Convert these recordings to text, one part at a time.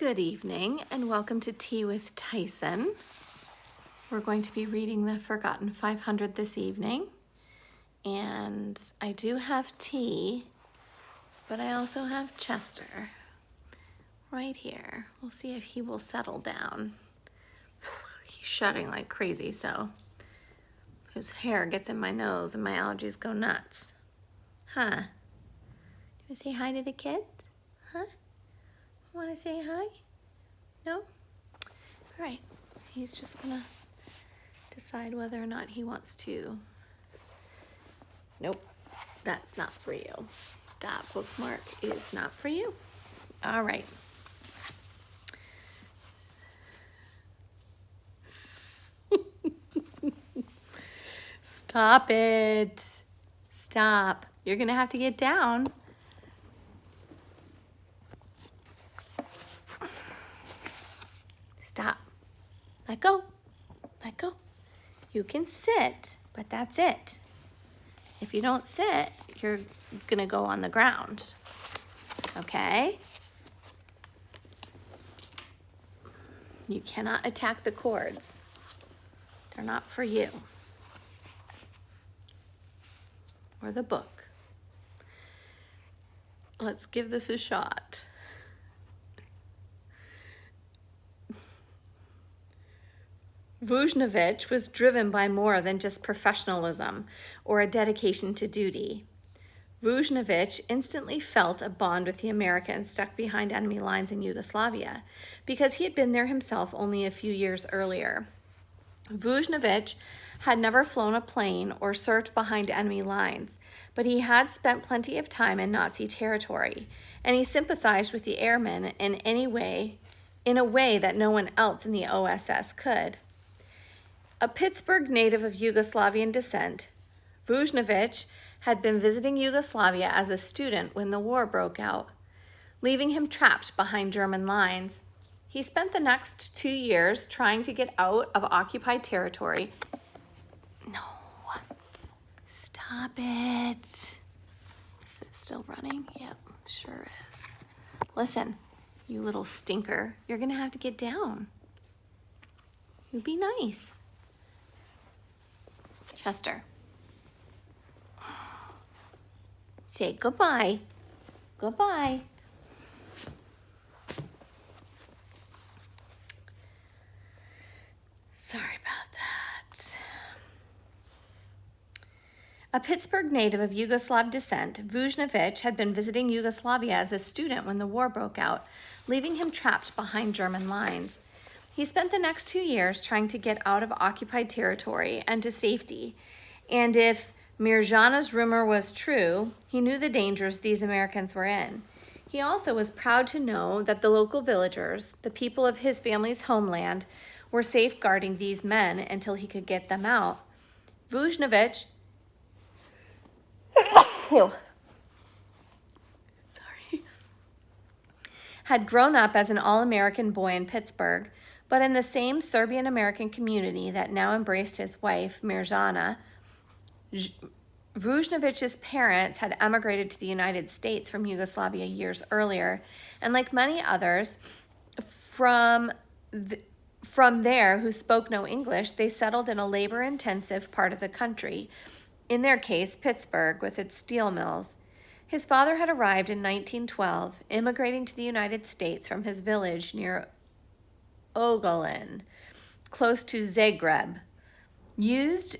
Good evening and welcome to Tea with Tyson. We're going to be reading The Forgotten 500 this evening. And I do have tea, but I also have Chester right here. We'll see if he will settle down. He's shouting like crazy, so his hair gets in my nose and my allergies go nuts. Huh? Do you say hi to the kids? Huh? Want to say hi? No? All right. He's just gonna decide whether or not he wants to. Nope, that's not for you. That bookmark is not for you. All right. Stop it. Stop. You're gonna have to get down. Stop. Let go. Let go. You can sit, but that's it. If you don't sit, you're gonna go on the ground. Okay? You cannot attack the cords. They're not for you. Or the book. Let's give this a shot. Vujnovic was driven by more than just professionalism or a dedication to duty. Vujnovic instantly felt a bond with the Americans stuck behind enemy lines in Yugoslavia because he had been there himself only a few years earlier. Vujnovic had never flown a plane or served behind enemy lines, but he had spent plenty of time in Nazi territory, and he sympathized with the airmen in a way that no one else in the OSS could. A Pittsburgh native of Yugoslavian descent, Vujnovic had been visiting Yugoslavia as a student when the war broke out, leaving him trapped behind German lines. He spent the next 2 years trying to get out of occupied territory. No, stop it. Is it still running? Yep, sure is. Listen, you little stinker, you're gonna have to get down. You be nice. Chester. Say goodbye. Goodbye. Sorry about that. A Pittsburgh native of Yugoslav descent, Vujnovic had been visiting Yugoslavia as a student when the war broke out, leaving him trapped behind German lines. He spent the next 2 years trying to get out of occupied territory and to safety. And if Mirjana's rumor was true, he knew the dangers these Americans were in. He also was proud to know that the local villagers, the people of his family's homeland, were safeguarding these men until he could get them out. Vujnovic had grown up as an all-American boy in Pittsburgh, but in the same Serbian-American community that now embraced his wife, Mirjana. Vujnovic's parents had emigrated to the United States from Yugoslavia years earlier, and like many others from there who spoke no English, they settled in a labor-intensive part of the country, in their case, Pittsburgh, with its steel mills. His father had arrived in 1912, immigrating to the United States from his village near Ogulin, close to Zagreb. Used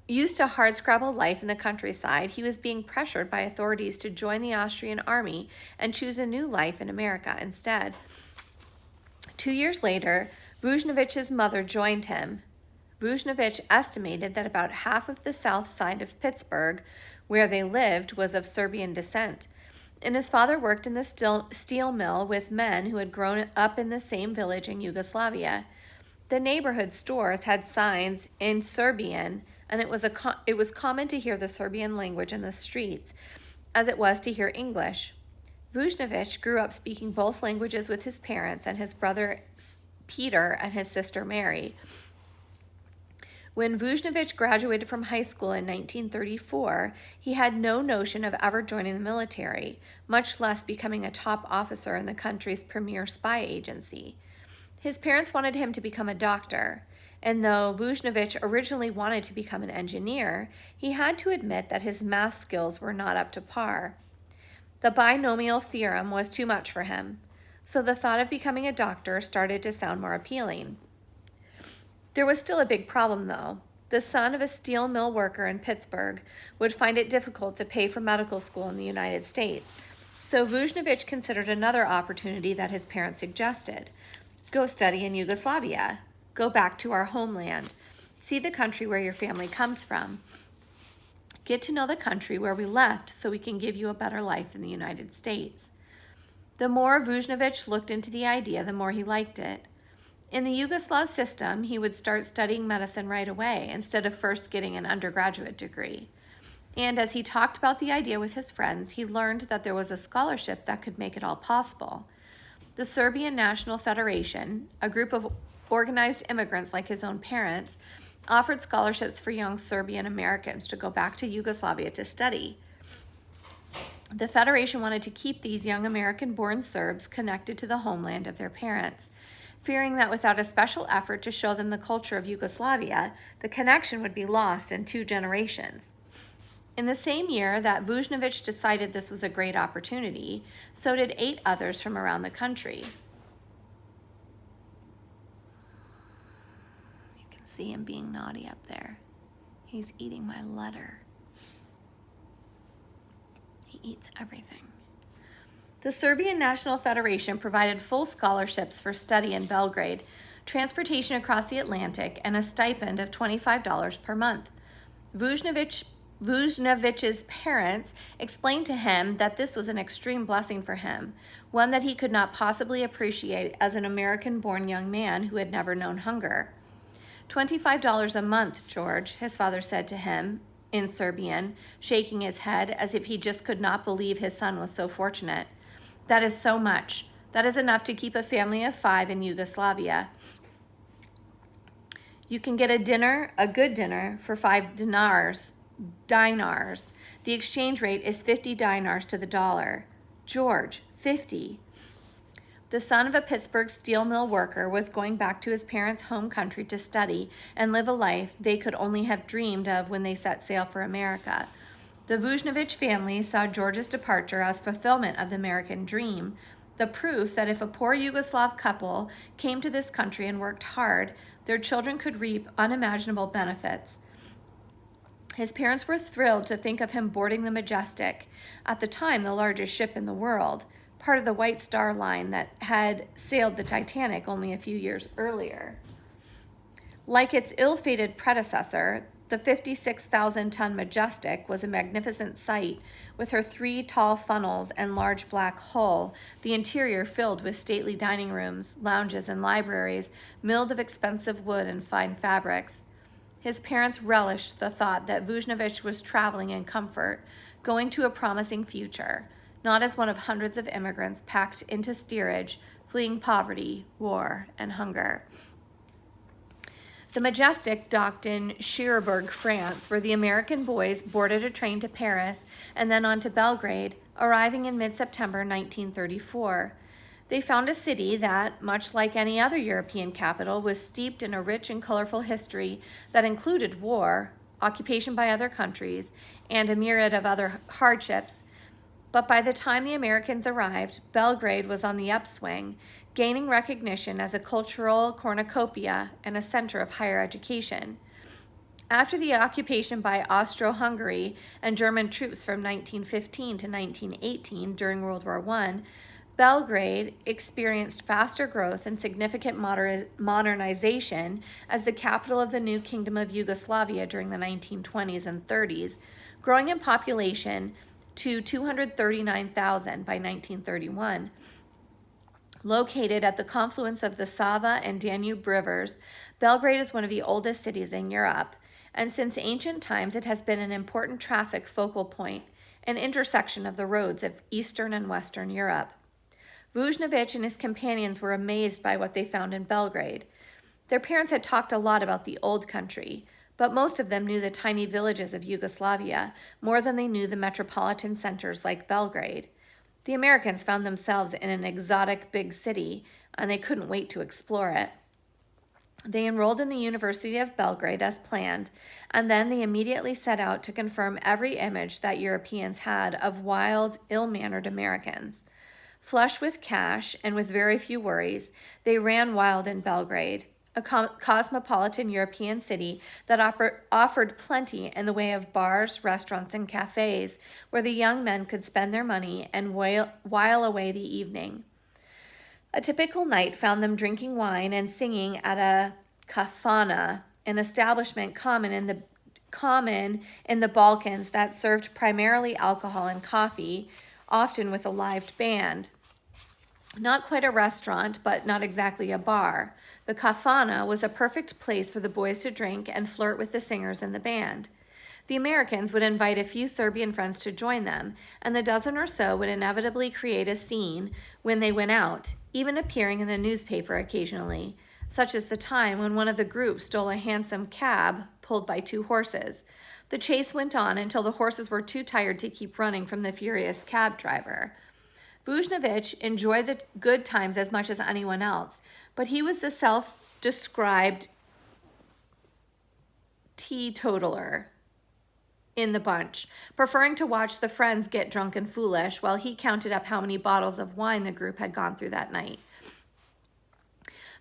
to hardscrabble life in the countryside, he was being pressured by authorities to join the Austrian army and choose a new life in America instead. 2 years later, Vujnovic's mother joined him. Vujnovic estimated that about half of the south side of Pittsburgh, where they lived, was of Serbian descent, and his father worked in the steel mill with men who had grown up in the same village in Yugoslavia. The neighborhood stores had signs in Serbian, and it was common to hear the Serbian language in the streets, as it was to hear English. Vujnovic grew up speaking both languages with his parents and his brother Peter and his sister Mary. When Vujnovic graduated from high school in 1934, he had no notion of ever joining the military, much less becoming a top officer in the country's premier spy agency. His parents wanted him to become a doctor, and though Vujnovic originally wanted to become an engineer, he had to admit that his math skills were not up to par. The binomial theorem was too much for him, so the thought of becoming a doctor started to sound more appealing. There was still a big problem, though. The son of a steel mill worker in Pittsburgh would find it difficult to pay for medical school in the United States, so Vujnovic considered another opportunity that his parents suggested. Go study in Yugoslavia. Go back to our homeland. See the country where your family comes from. Get to know the country where we left so we can give you a better life in the United States. The more Vujnovic looked into the idea, the more he liked it. In the Yugoslav system, he would start studying medicine right away instead of first getting an undergraduate degree. And as he talked about the idea with his friends, he learned that there was a scholarship that could make it all possible. The Serbian National Federation, a group of organized immigrants like his own parents, offered scholarships for young Serbian Americans to go back to Yugoslavia to study. The Federation wanted to keep these young American-born Serbs connected to the homeland of their parents, fearing that without a special effort to show them the culture of Yugoslavia, the connection would be lost in 2 generations. In the same year that Vujnovic decided this was a great opportunity, so did 8 others from around the country. You can see him being naughty up there. He's eating my letter. He eats everything. The Serbian National Federation provided full scholarships for study in Belgrade, transportation across the Atlantic, and a stipend of $25 per month. Vujnovic's parents explained to him that this was an extreme blessing for him, one that he could not possibly appreciate as an American-born young man who had never known hunger. $25 a month, George, his father said to him in Serbian, shaking his head as if he just could not believe his son was so fortunate. That is so much. That is enough to keep a family of 5 in Yugoslavia. You can get a good dinner, for 5 dinars. The exchange rate is 50 dinars to the dollar. George, 50. The son of a Pittsburgh steel mill worker was going back to his parents' home country to study and live a life they could only have dreamed of when they set sail for America. The Vujnovic family saw George's departure as fulfillment of the American dream, the proof that if a poor Yugoslav couple came to this country and worked hard, their children could reap unimaginable benefits. His parents were thrilled to think of him boarding the Majestic, at the time the largest ship in the world, part of the White Star Line that had sailed the Titanic only a few years earlier. Like its ill-fated predecessor, the 56,000-ton Majestic was a magnificent sight, with her 3 tall funnels and large black hull, the interior filled with stately dining rooms, lounges, and libraries, milled of expensive wood and fine fabrics. His parents relished the thought that Vujnovic was traveling in comfort, going to a promising future, not as one of hundreds of immigrants packed into steerage, fleeing poverty, war, and hunger. The Majestic docked in Cherbourg, France, where the American boys boarded a train to Paris and then on to Belgrade, arriving in mid-September 1934. They found a city that, much like any other European capital, was steeped in a rich and colorful history that included war, occupation by other countries, and a myriad of other hardships. But by the time the Americans arrived, Belgrade was on the upswing, gaining recognition as a cultural cornucopia and a center of higher education. After the occupation by Austro-Hungary and German troops from 1915 to 1918 during World War I, Belgrade experienced faster growth and significant modernization as the capital of the new Kingdom of Yugoslavia during the 1920s and 30s, growing in population to 239,000 by 1931. Located at the confluence of the Sava and Danube rivers, Belgrade is one of the oldest cities in Europe, and since ancient times it has been an important traffic focal point, an intersection of the roads of Eastern and Western Europe. Vujnovic and his companions were amazed by what they found in Belgrade. Their parents had talked a lot about the old country, but most of them knew the tiny villages of Yugoslavia more than they knew the metropolitan centers like Belgrade. The Americans found themselves in an exotic big city, and they couldn't wait to explore it. They enrolled in the University of Belgrade as planned, and then they immediately set out to confirm every image that Europeans had of wild, ill-mannered Americans. Flush with cash and with very few worries, they ran wild in Belgrade, a cosmopolitan European city that offered plenty in the way of bars, restaurants, and cafes where the young men could spend their money and while away the evening. A typical night found them drinking wine and singing at a kafana, an establishment common in the Balkans that served primarily alcohol and coffee, often with a live band. Not quite a restaurant, but not exactly a bar. The kafana was a perfect place for the boys to drink and flirt with the singers in the band. The Americans would invite a few Serbian friends to join them, and the dozen or so would inevitably create a scene when they went out, even appearing in the newspaper occasionally, such as the time when one of the group stole a handsome cab pulled by two horses. The chase went on until the horses were too tired to keep running from the furious cab driver. Vujnovic enjoyed the good times as much as anyone else, but he was the self-described teetotaler in the bunch, preferring to watch the friends get drunk and foolish while he counted up how many bottles of wine the group had gone through that night.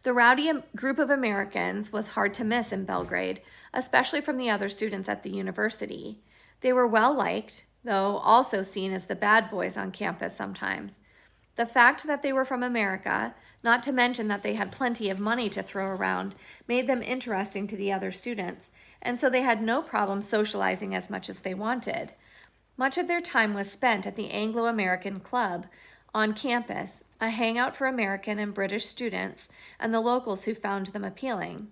The rowdy group of Americans was hard to miss in Belgrade, especially from the other students at the university. They were well liked, though also seen as the bad boys on campus sometimes. The fact that they were from America, not to mention that they had plenty of money to throw around, made them interesting to the other students, and so they had no problem socializing as much as they wanted. Much of their time was spent at the Anglo-American Club on campus, a hangout for American and British students and the locals who found them appealing.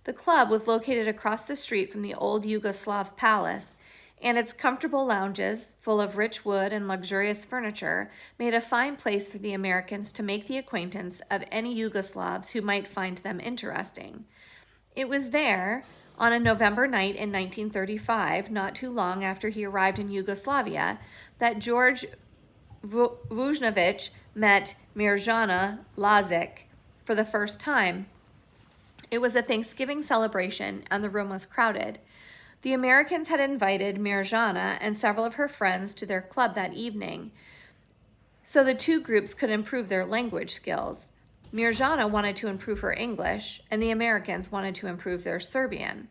The club was located across the street from the old Yugoslav palace, and its comfortable lounges, full of rich wood and luxurious furniture, made a fine place for the Americans to make the acquaintance of any Yugoslavs who might find them interesting. It was there, on a November night in 1935, not too long after he arrived in Yugoslavia, that George Vujnovic met Mirjana Lazic for the first time. It was a Thanksgiving celebration, and the room was crowded. The Americans had invited Mirjana and several of her friends to their club that evening, so the two groups could improve their language skills. Mirjana wanted to improve her English, and the Americans wanted to improve their Serbian.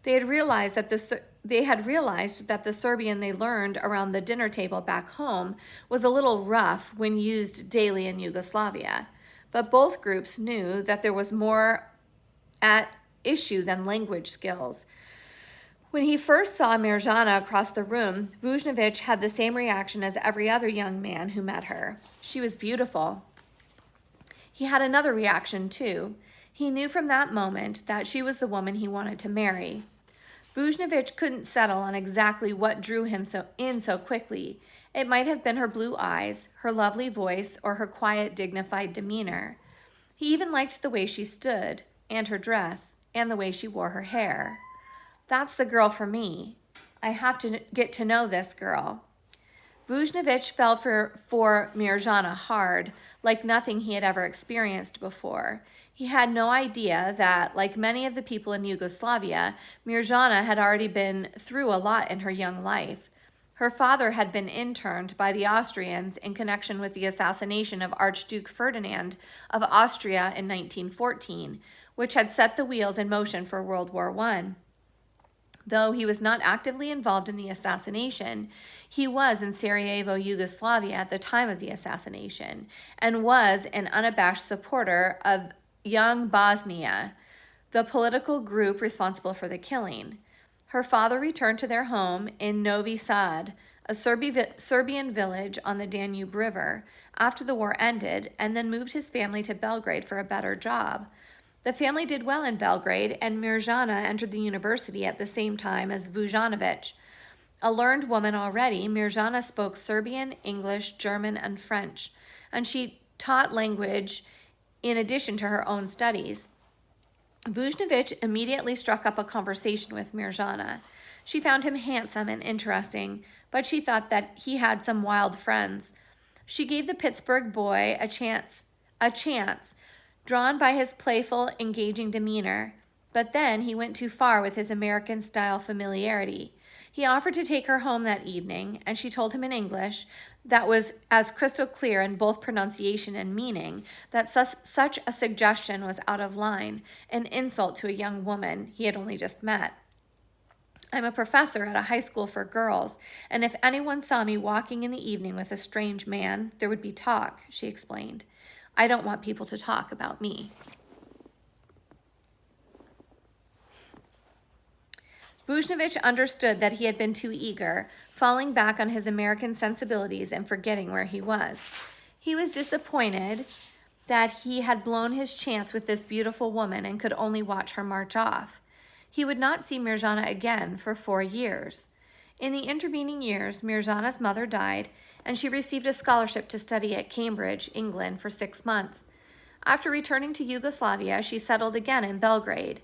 They had realized that the Serbian they learned around the dinner table back home was a little rough when used daily in Yugoslavia, but both groups knew that there was more at issue than language skills. When he first saw Mirjana across the room, Vujnovic had the same reaction as every other young man who met her. She was beautiful. He had another reaction, too. He knew from that moment that she was the woman he wanted to marry. Vujnovic couldn't settle on exactly what drew him so quickly. It might have been her blue eyes, her lovely voice, or her quiet, dignified demeanor. He even liked the way she stood, and her dress, and the way she wore her hair. That's the girl for me. I have to get to know this girl. Vujnovic fell for Mirjana hard, like nothing he had ever experienced before. He had no idea that, like many of the people in Yugoslavia, Mirjana had already been through a lot in her young life. Her father had been interned by the Austrians in connection with the assassination of Archduke Ferdinand of Austria in 1914, which had set the wheels in motion for World War I. Though he was not actively involved in the assassination, he was in Sarajevo, Yugoslavia at the time of the assassination, and was an unabashed supporter of Young Bosnia, the political group responsible for the killing. Her father returned to their home in Novi Sad, a Serbian village on the Danube River, after the war ended, and then moved his family to Belgrade for a better job. The family did well in Belgrade, and Mirjana entered the university at the same time as Vujanovic. A learned woman already, Mirjana spoke Serbian, English, German, and French, and she taught language in addition to her own studies. Vujnovich immediately struck up a conversation with Mirzhana. She found him handsome and interesting, but she thought that he had some wild friends. She gave the Pittsburgh boy a chance, drawn by his playful, engaging demeanor. But then he went too far with his American-style familiarity. He offered to take her home that evening, and she told him in English that was as crystal clear in both pronunciation and meaning that such a suggestion was out of line, an insult to a young woman he had only just met. I'm a professor at a high school for girls, and if anyone saw me walking in the evening with a strange man, there would be talk, she explained. I don't want people to talk about me. Vujnovich understood that he had been too eager, falling back on his American sensibilities and forgetting where he was. He was disappointed that he had blown his chance with this beautiful woman and could only watch her march off. He would not see Mirzhana again for 4 years. In the intervening years, Mirzhana's mother died, and she received a scholarship to study at Cambridge, England, for 6 months. After returning to Yugoslavia, she settled again in Belgrade.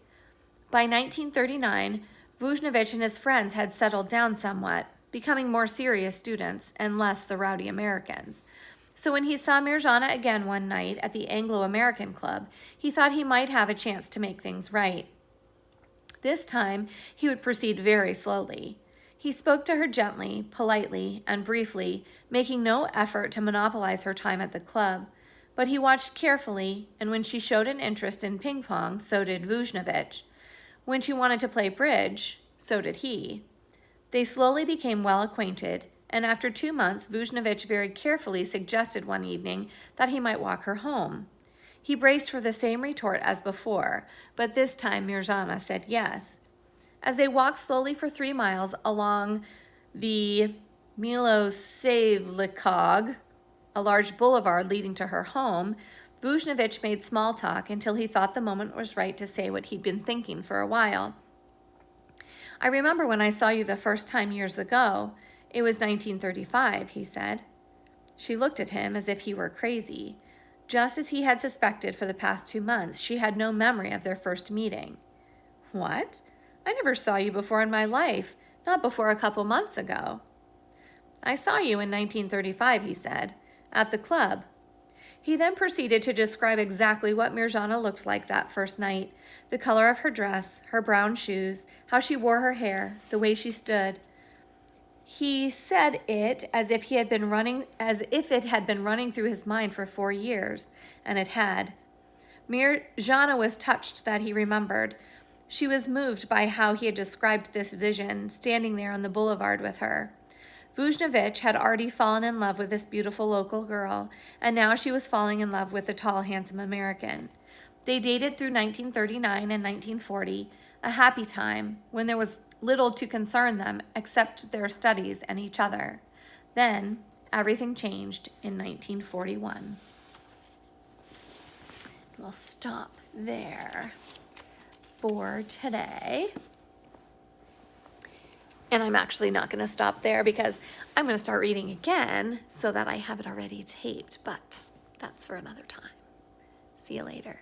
By 1939, Vujnovich and his friends had settled down somewhat, becoming more serious students and less the rowdy Americans. So when he saw Mirzhana again one night at the Anglo-American Club, he thought he might have a chance to make things right. This time, he would proceed very slowly. He spoke to her gently, politely, and briefly, making no effort to monopolize her time at the club. But he watched carefully, and when she showed an interest in ping pong, so did Vujnovich. When she wanted to play bridge, so did he. They slowly became well acquainted, and after 2 months, Vujnovich very carefully suggested one evening that he might walk her home. He braced for the same retort as before, but this time Mirzhana said yes. As they walked slowly for 3 miles along the Milosavljakog, a large boulevard leading to her home, Vujnovich made small talk until he thought the moment was right to say what he'd been thinking for a while. I remember when I saw you the first time years ago. It was 1935, he said. She looked at him as if he were crazy. Just as he had suspected for the past 2 months, she had no memory of their first meeting. What? I never saw you before in my life, not before a couple months ago. I saw you in 1935, he said, at the club. He then proceeded to describe exactly what Mirzhana looked like that first night, the color of her dress, her brown shoes, how she wore her hair, the way she stood. He said it as if it had been running through his mind for 4 years, and it had. Mirzhana was touched that he remembered. She was moved by how he had described this vision, standing there on the boulevard with her. Vujnovich had already fallen in love with this beautiful local girl, and now she was falling in love with the tall, handsome American. They dated through 1939 and 1940, a happy time when there was little to concern them except their studies and each other. Then everything changed in 1941. We'll stop there for today. And I'm actually not going to stop there because I'm going to start reading again so that I have it already taped, but that's for another time. See you later.